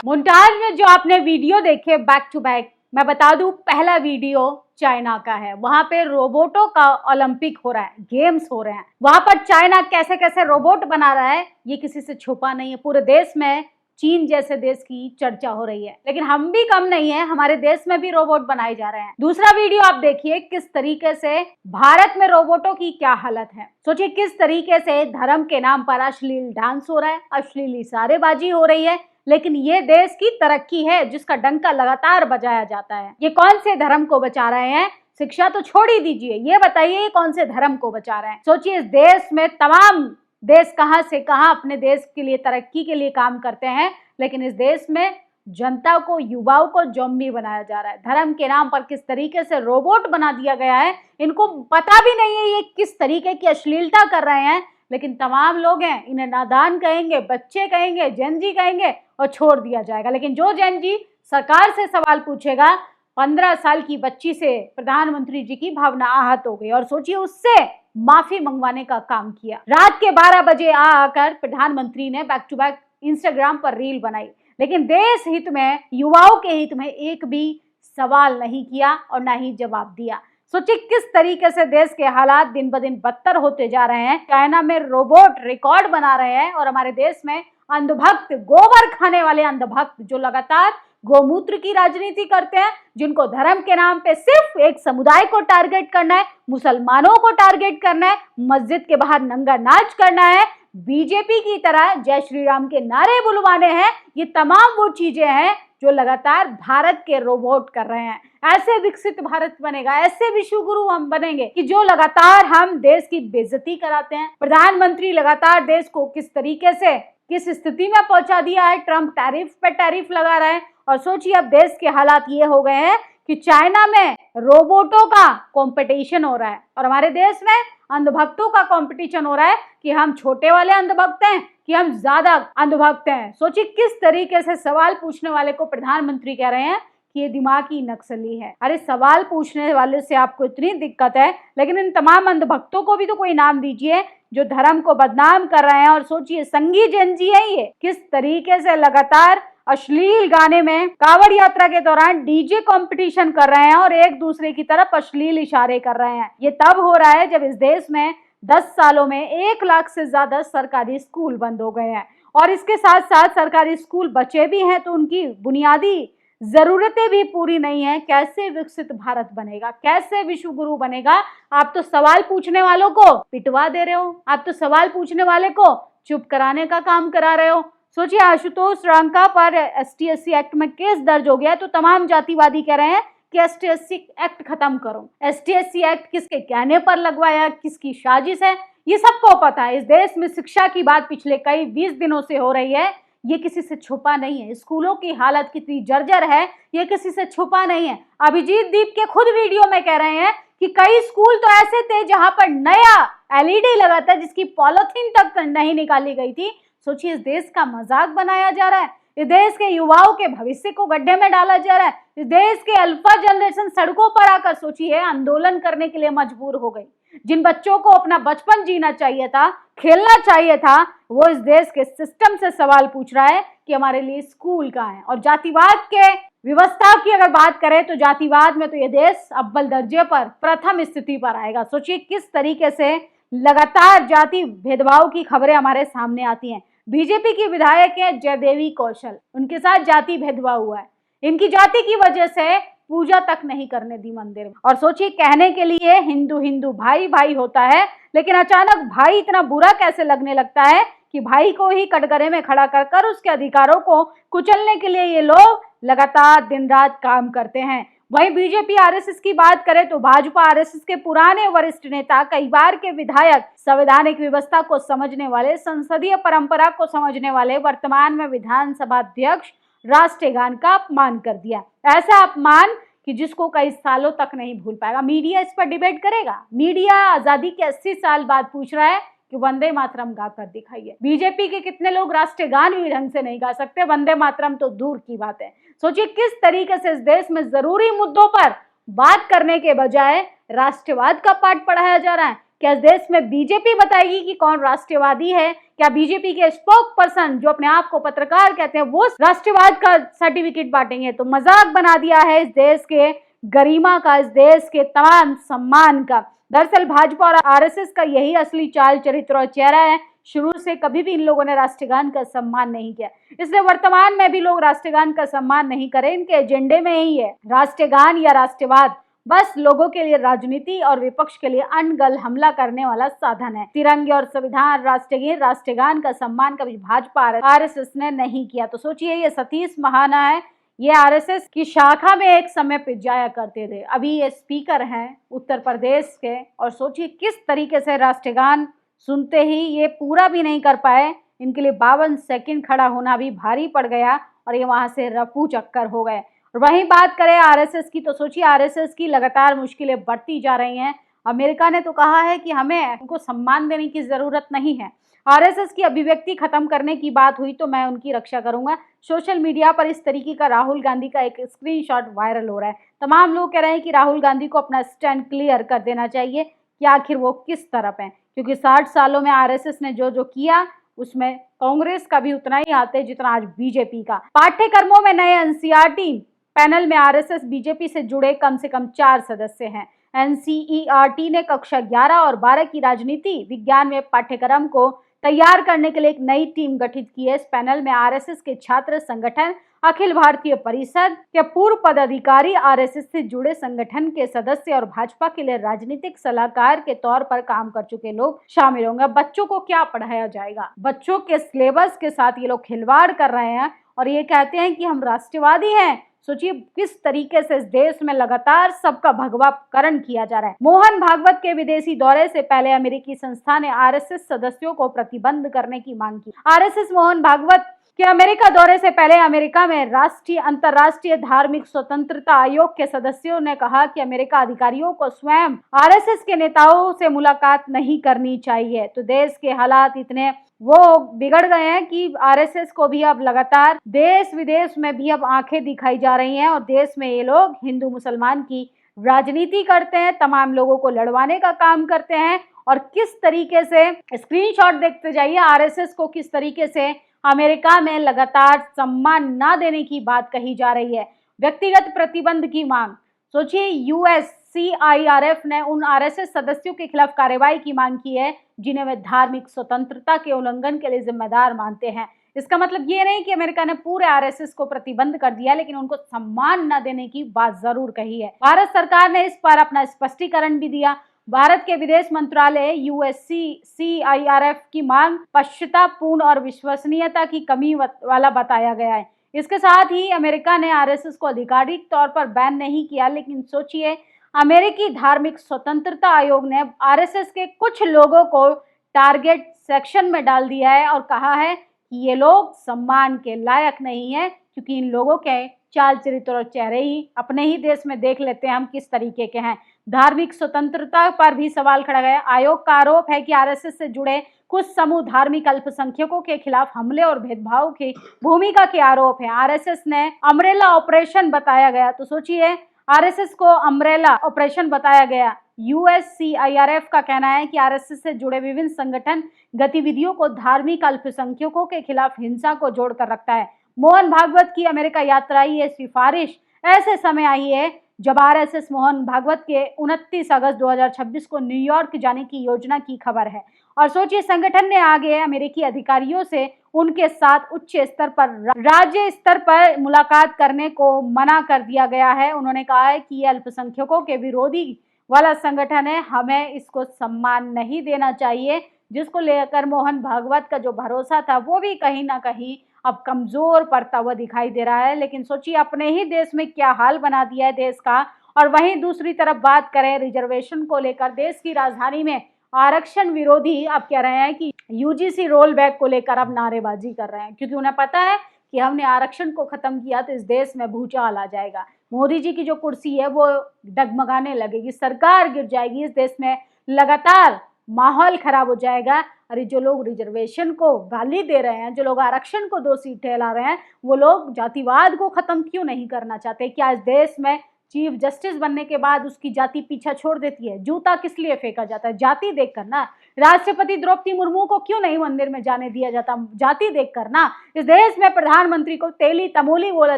Montage में जो आपने वीडियो देखे बैक टू बैक, मैं बता दूं पहला वीडियो चाइना का है। वहां पे रोबोटों का ओलंपिक हो रहा है, गेम्स हो रहे हैं। वहां पर चाइना कैसे कैसे रोबोट बना रहा है ये किसी से छुपा नहीं है। पूरे देश में चीन जैसे देश की चर्चा हो रही है, लेकिन हम भी कम नहीं है, हमारे देश में भी रोबोट बनाए जा रहे हैं। दूसरा वीडियो आप देखिए किस तरीके से भारत में रोबोटों की क्या हालत है। सोचिए किस तरीके से धर्म के नाम पर अश्लील डांस हो रहा है, अश्लील इशारेबाजी हो रही है, लेकिन ये देश की तरक्की है जिसका डंका लगातार बजाया जाता है। ये कौन से धर्म को बचा रहे हैं? शिक्षा तो छोड़ ही दीजिए, ये बताइए ये कौन से धर्म को बचा रहे हैं? सोचिए इस देश में तमाम देश कहां से कहां अपने देश के लिए तरक्की के लिए काम करते हैं, लेकिन इस देश में जनता को, युवाओं को ज़ॉम्बी बनाया जा रहा है। धर्म के नाम पर किस तरीके से रोबोट बना दिया गया है, इनको पता भी नहीं है ये किस तरीके की अश्लीलता कर रहे हैं, लेकिन तमाम लोग हैं इन्हें नादान कहेंगे, बच्चे कहेंगे, जेनजी कहेंगे और छोड़ दिया जाएगा। लेकिन जो जेनजी सरकार से सवाल पूछेगा, 15 साल की बच्ची से प्रधानमंत्री जी की भावना आहत हो गई और सोचिए उससे माफी मंगवाने का काम किया। रात के 12 बजे आकर प्रधानमंत्री ने बैक टू बैक इंस्टाग्राम पर रील बनाई, लेकिन देश हित में, युवाओं के हित में एक भी सवाल नहीं किया और ना ही जवाब दिया। सोचिए किस तरीके से देश के हालात दिन ब दिन बदतर होते जा रहे हैं। चाइना में रोबोट रिकॉर्ड बना रहे हैं और हमारे देश में अंधभक्त, गोबर खाने वाले अंधभक्त जो लगातार गोमूत्र की राजनीति करते हैं, जिनको धर्म के नाम पे सिर्फ एक समुदाय को टारगेट करना है, मुसलमानों को टारगेट करना है, मस्जिद के बाहर नंगा नाच करना है, बीजेपी की तरह जय श्री राम के नारे बुलवाने हैं। ये तमाम वो चीजें हैं जो लगातार भारत के रोबोट कर रहे हैं। ऐसे विकसित भारत बनेगा, ऐसे विश्व गुरु हम बनेंगे कि जो लगातार हम देश की बेइज्जती कराते हैं। प्रधानमंत्री लगातार देश को किस तरीके से, किस स्थिति में पहुंचा दिया है। ट्रंप टैरिफ पे टैरिफ लगा रहा है और सोचिए अब देश के हालात ये हो गए हैं कि चाइना में रोबोटों का कंपटीशन हो रहा है और हमारे देश में अंधभक्तों का कंपटीशन हो रहा है कि हम छोटे वाले अंधभक्त हैं कि हम ज्यादा अंधभक्त हैं। सोचिए किस तरीके से सवाल पूछने वाले को प्रधानमंत्री कह रहे हैं कि ये दिमागी नक्सली है। अरे सवाल पूछने वाले से आपको इतनी दिक्कत है, लेकिन इन तमाम अंधभक्तों को भी तो कोई नाम दीजिए जो धर्म को बदनाम कर रहे हैं। और सोचिए संघी जेनजी है ये, किस तरीके से लगातार अश्लील गाने में कांवड़ यात्रा के दौरान डीजे कंपटीशन कर रहे हैं और एक दूसरे की तरफ अश्लील इशारे कर रहे हैं। ये तब हो रहा है जब इस देश में 10 सालों में 1 लाख से ज्यादा सरकारी स्कूल बंद हो गए हैं और इसके साथ साथ सरकारी स्कूल बचे भी हैं तो उनकी बुनियादी जरूरतें भी पूरी नहीं है। कैसे विकसित भारत बनेगा, कैसे विश्व गुरु बनेगा? आप तो सवाल पूछने वालों को पिटवा दे रहे हो, आप तो सवाल पूछने वाले को चुप कराने का काम करा रहे हो। सोचिए आशुतोष रांका पर ST/SC एक्ट में केस दर्ज हो गया तो तमाम जातिवादी कह रहे हैं कि ST/SC एक्ट खत्म करो। ST/SC एक्ट किसके कहने पर लगवाया, किसकी साजिश है, ये सबको पता है। इस देश में शिक्षा की बात पिछले कई 20 दिनों से हो रही है, ये किसी से छुपा नहीं है। स्कूलों की हालत कितनी जर्जर है ये किसी से छुपा नहीं है। अभिजीत दीप के खुद वीडियो में कह रहे हैं कि कई स्कूल तो ऐसे थे जहां पर नया LED लगा था जिसकी पॉलिथीन तक नहीं निकाली गई थी। सोचिए इस देश का मजाक बनाया जा रहा है, इस देश के युवाओं के भविष्य को गड्ढे में डाला जा रहा है, इस देश के अल्फा जनरेशन सड़कों पर आकर सोचिए आंदोलन करने के लिए मजबूर हो गई। जिन बच्चों को अपना बचपन जीना चाहिए था, खेलना चाहिए था, वो इस देश के सिस्टम से सवाल पूछ रहा है कि हमारे लिए स्कूल कहाँ है। और जातिवाद के व्यवस्था की अगर बात करें तो जातिवाद में तो ये देश अव्वल दर्जे पर, प्रथम स्थिति पर आएगा। सोचिए किस तरीके से लगातार जाति भेदभाव की खबरें हमारे सामने आती हैं। बीजेपी की विधायक है जयदेवी कौशल, उनके साथ जाति भेदभाव हुआ है, इनकी जाति की वजह से पूजा तक नहीं करने दी मंदिर में। और सोचिए कहने के लिए हिंदू हिंदू भाई भाई होता है, लेकिन अचानक भाई इतना बुरा कैसे लगने लगता है कि भाई को ही कटघरे में खड़ा कर कर उसके अधिकारों को कुचलने के लिए ये लोग लगातार दिन रात काम करते हैं। वहीं बीजेपी RSS की बात करें तो भाजपा RSS के पुराने वरिष्ठ नेता, कई बार के विधायक, संवैधानिक व्यवस्था को समझने वाले, संसदीय परंपरा को समझने वाले, वर्तमान में विधानसभा अध्यक्ष राष्ट्रीय गान का अपमान कर दिया। ऐसा अपमान कि जिसको कई सालों तक नहीं भूल पाएगा। मीडिया इस पर डिबेट करेगा। मीडिया आजादी के 80 साल बाद पूछ रहा है कि वंदे मातरम गाकर दिखाइए। बीजेपी के कितने लोग राष्ट्रीय गान भी ढंग से नहीं गा सकते, वंदे मातरम तो दूर की बात है। सोचिए किस तरीके से इस देश में जरूरी मुद्दों पर बात करने के बजाय राष्ट्रवाद का पाठ पढ़ाया जा रहा है। क्या इस देश में बीजेपी बताएगी कि कौन राष्ट्रवादी है? क्या बीजेपी के स्पोक पर्सन जो अपने आप को पत्रकार कहते हैं वो राष्ट्रवाद का सर्टिफिकेट बांटेंगे? तो मजाक बना दिया है इस देश के गरिमा का, इस देश के तमाम सम्मान का। दरअसल भाजपा और आरएसएस का यही असली चाल चरित्र और चेहरा है। शुरू से कभी भी इन लोगों ने राष्ट्रगान का सम्मान नहीं किया, इसलिए वर्तमान में भी लोग राष्ट्रगान का सम्मान नहीं करें। इनके एजेंडे में ही है राष्ट्रगान या राष्ट्रवाद बस लोगों के लिए राजनीति और विपक्ष के लिए अनगल हमला करने वाला साधन है। तिरंगे और संविधान, राष्ट्रगीत, राष्ट्रगान का सम्मान कभी भाजपा आरएसएस ने नहीं किया। तो सोचिए, ये सतीश महाना है, ये आरएसएस की शाखा में एक समय पे जाया करते थे, अभी ये स्पीकर हैं उत्तर प्रदेश के। और सोचिए किस तरीके से राष्ट्रगान सुनते ही ये पूरा भी नहीं कर पाए, इनके लिए 52 सेकंड खड़ा होना भी भारी पड़ गया और ये वहां से रफू चक्कर हो गए। और वहीं बात करें आरएसएस की, तो सोचिए आरएसएस की लगातार मुश्किलें बढ़ती जा रही हैं। अमेरिका ने तो कहा है कि हमें उनको सम्मान देने की जरूरत नहीं है। आरएसएस की अभिव्यक्ति खत्म करने की बात हुई तो मैं उनकी रक्षा करूंगा। सोशल मीडिया पर इस तरीके का राहुल गांधी का एक स्क्रीनशॉट वायरल हो रहा है। तमाम लोग कह रहे हैं कि राहुल गांधी को अपना स्टैंड क्लियर कर देना चाहिए कि आखिर वो किस तरफ है, क्योंकि 60 सालों में आरएसएस ने जो जो किया उसमें कांग्रेस का भी उतना ही हाथ है जितना आज बीजेपी का। पाठ्यक्रमों में नए एनसीईआरटी पैनल में आरएसएस बीजेपी से जुड़े कम से कम 4 सदस्य हैं। एनसीईआरटी ने कक्षा 11 और 12 की राजनीति विज्ञान में पाठ्यक्रम को तैयार करने के लिए एक नई टीम गठित की है। इस पैनल में आरएसएस के छात्र संगठन, अखिल भारतीय परिषद के पूर्व पदाधिकारी, आरएसएस से जुड़े संगठन के सदस्य और भाजपा के लिए राजनीतिक सलाहकार के तौर पर काम कर चुके लोग शामिल होंगे। बच्चों को क्या पढ़ाया जाएगा? बच्चों के सिलेबस के साथ ये लोग खिलवाड़ कर रहे हैं और ये कहते हैं कि हम राष्ट्रवादी हैं। सोचिए किस तरीके से इस देश में लगातार सबका भगवाकरण किया जा रहा है। मोहन भागवत के विदेशी दौरे से पहले अमेरिकी संस्था ने आरएसएस सदस्यों को प्रतिबंध करने की मांग की। आरएसएस मोहन भागवत के अमेरिका दौरे से पहले अमेरिका में अंतर्राष्ट्रीय धार्मिक स्वतंत्रता आयोग के सदस्यों ने कहा कि अमेरिका अधिकारियों को स्वयं आरएसएस के नेताओं से मुलाकात नहीं करनी चाहिए। तो देश के हालात इतने वो बिगड़ गए हैं कि आरएसएस को भी अब लगातार देश विदेश में भी अब आंखें दिखाई जा रही हैं और देश में ये लोग हिंदू मुसलमान की राजनीति करते हैं, तमाम लोगों को लड़वाने का काम करते हैं। और किस तरीके से स्क्रीनशॉट देखते जाइए, आरएसएस को किस तरीके से अमेरिका में लगातार सम्मान ना देने की बात कही जा रही है। व्यक्तिगत प्रतिबंध की मांग, सोचिए यूएससीआईआरएफ ने उन आरएसएस सदस्यों के खिलाफ कार्रवाई की मांग की है जिन्हें वे धार्मिक स्वतंत्रता के उल्लंघन के लिए जिम्मेदार मानते हैं। इसका मतलब ये नहीं कि अमेरिका ने पूरे आरएसएस को प्रतिबंध कर दिया, लेकिन उनको सम्मान न देने की बात जरूर कही है। भारत सरकार ने इस पर अपना स्पष्टीकरण भी दिया। भारत के विदेश मंत्रालय यूएससीआईआरएफ की मांग पश्चातापूर्ण और विश्वसनीयता की कमी वाला बताया गया है। इसके साथ ही अमेरिका ने आरएसएस को आधिकारिक तौर पर बैन नहीं किया, लेकिन सोचिए अमेरिकी धार्मिक स्वतंत्रता आयोग ने आरएसएस के कुछ लोगों को टारगेट सेक्शन में डाल दिया है और कहा है कि ये लोग सम्मान के लायक नहीं है, क्योंकि इन लोगों के चाल चरित्र और चेहरे ही अपने ही देश में देख लेते हैं हम किस तरीके के हैं। धार्मिक स्वतंत्रता पर भी सवाल खड़ा गया। आयोग का आरोप है कि आरएसएस से जुड़े कुछ समूह धार्मिक अल्पसंख्यकों के खिलाफ हमले और भेदभाव की भूमिका के आरोप है। आरएसएस ने अम्ब्रेला ऑपरेशन बताया गया। तो सोचिए आरएसएस को अम्ब्रेला ऑपरेशन बताया गया। यूएससीआईआरएफ का कहना है कि आरएसएस से जुड़े विभिन्न संगठन गतिविधियों को धार्मिक अल्पसंख्यकों के खिलाफ हिंसा को जोड़कर रखता है। मोहन भागवत की अमेरिका यात्रा ये सिफारिश ऐसे समय आई है जब आरएसएस मोहन भागवत के 29 अगस्त 2026 को न्यूयॉर्क जाने की योजना की खबर है। और सोचिए संगठन ने आगे अमेरिकी अधिकारियों से उनके साथ उच्च स्तर पर राज्य स्तर पर मुलाकात करने को मना कर दिया गया है। उन्होंने कहा है कि ये अल्पसंख्यकों के विरोधी वाला संगठन है, हमें इसको सम्मान नहीं देना चाहिए। जिसको लेकर मोहन भागवत का जो भरोसा था वो भी कहीं ना कहीं अब कमजोर पड़ता हुआ दिखाई दे रहा है। लेकिन सोचिए अपने ही देश में क्या हाल बना दिया है देश का। और वहीं दूसरी तरफ बात करें रिजर्वेशन को लेकर, देश की राजधानी में आरक्षण विरोधी अब कह रहे हैं कि यूजीसी रोल बैक को लेकर अब नारेबाजी कर रहे हैं, क्योंकि उन्हें पता है कि हमने आरक्षण को खत्म किया तो इस देश में भूचाल आ जाएगा, मोदी जी की जो कुर्सी है वो डगमगाने लगेगी, सरकार गिर जाएगी, इस देश में लगातार माहौल खराब हो जाएगा। अरे जो लोग रिजर्वेशन को गाली दे रहे हैं, जो लोग आरक्षण को 2 सीटें ला रहे हैं, वो लोग जातिवाद को खत्म क्यों नहीं करना चाहते? क्या इस देश में चीफ जस्टिस बनने के बाद उसकी जाति पीछा छोड़ देती है। जूता किस लिए फेंका जाता है? जाति देखकर ना। राष्ट्रपति द्रौपदी मुर्मू को क्यों नहीं मंदिर में जाने दिया जाता? जाति देखकर ना। इस देश में प्रधानमंत्री को तेली तमोली बोला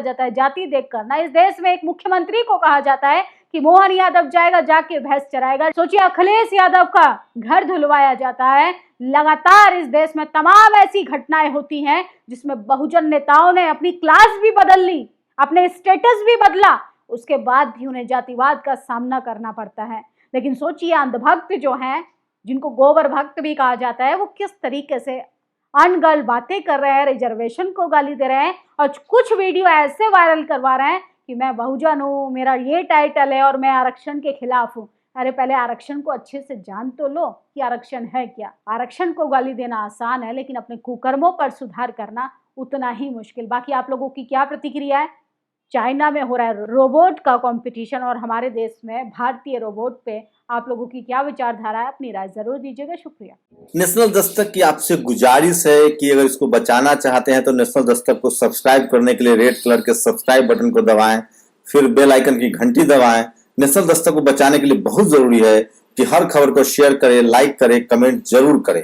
जाता है, जाति देखकर ना। इस देश में एक मुख्यमंत्री को कहा जाता है कि मोहन यादव जाएगा जाके भैंस चराएगा। सोचिए, अखिलेश यादव का घर धुलवाया जाता है। लगातार इस देश में तमाम ऐसी घटनाएं होती हैं जिसमें बहुजन नेताओं ने अपनी क्लास भी बदल ली, अपने स्टेटस भी बदला, उसके बाद भी उन्हें जातिवाद का सामना करना पड़ता है। लेकिन सोचिए, अंधभक्त जो हैं, जिनको गोबर भक्त भी कहा जाता है, वो किस तरीके से अनगढ़ बातें कर रहे हैं, रिजर्वेशन को गाली दे रहे हैं और कुछ वीडियो ऐसे वायरल करवा रहे हैं कि मैं बहुजन हूँ, मेरा ये टाइटल है और मैं आरक्षण के खिलाफ हूँ। अरे पहले आरक्षण को अच्छे से जान तो लो कि आरक्षण है क्या। आरक्षण को गाली देना आसान है, लेकिन अपने कुकर्मों पर सुधार करना उतना ही मुश्किल। बाकी आप लोगों की क्या प्रतिक्रिया है? चाइना में हो रहा है रोबोट का कंपटीशन और हमारे देश में भारतीय रोबोट पे आप लोगों की क्या विचारधारा है? अपनी राय जरूर दीजिएगा। शुक्रिया। नेशनल दस्तक की आपसे गुजारिश है कि अगर इसको बचाना चाहते हैं तो नेशनल दस्तक को सब्सक्राइब करने के लिए रेड कलर के सब्सक्राइब बटन को दबाएं, फिर बेल आइकन की घंटी दबाएं। नेशनल दस्तक को बचाने के लिए बहुत जरूरी है कि हर खबर को शेयर करें, लाइक करें, कमेंट जरूर करें।